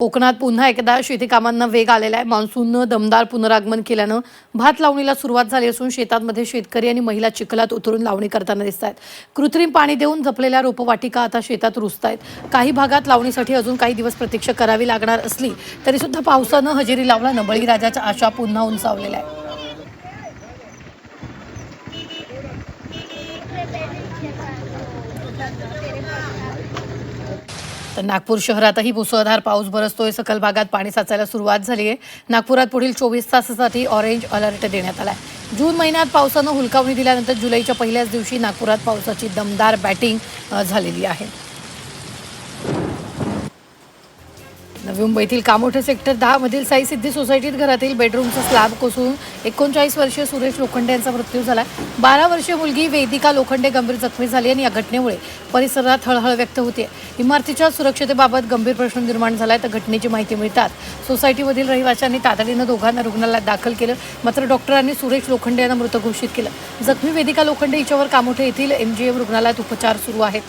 कोकणात पुन्हा एकदा शेती कामांना वेग आलेला आहे। मान्सूननं दमदार पुनरागमन केल्यानं भात लावणीला सुरुवात झाली असून शेतांमध्ये शेतकरी आणि महिला चिखलात उतरून लावणी करताना दिसत आहेत। कृत्रिम पाणी देऊन जपलेल्या रोपवाटिका आता शेतात रुजत आहेत। काही भागात लावणीसाठी अजून काही दिवस प्रतीक्षा करावी लागणार असली तरी सुद्धा पावसानं हजेरी लावल्यानं बळीराजाच्या आशा पुन्हा उंचावलेल्या आहेत। तर नागपूर शहरातही मुसळधार पाऊस बरसतोय। सकल भागात पाणी साचायला सुरुवात झाली आहे। नागपुरात पुढील 24 तासासाठी ऑरेंज अलर्ट देण्यात आला आहे। जून महिन्यात पावसानं हुलकावणी दिल्यानंतर जुलैच्या पहिल्याच दिवशी नागपुरात पावसाची दमदार बॅटिंग झालेली आहे। नवी मुंबईतील कामोठे सेक्टर 10 मधील साई सिद्धी सोसायटीत घरातील बेडरूमचा स्लॅब कोसळून 39 वर्षीय सुरेश लोखंडे यांचा मृत्यू झाला। 12 वर्षीय मुलगी वेदिका लोखंडे गंभीर जखमी झाली आणि या घटनेमुळे परिसरात हळहळ व्यक्त होते। इमारतीच्या सुरक्षतेबाबत गंभीर प्रश्न निर्माण झालाय। तर घटनेची माहिती मिळताच सोसायटीमधील रहिवाशांनी तातडीनं दोघांना रुग्णालयात दाखल केलं, मात्र डॉक्टरांनी सुरेश लोखंडे यांना मृत घोषित केलं। जखमी वेदिका लोखंडे हिच्यावर कामोठे येथील MGM रुग्णालयात उपचार सुरू आहेत।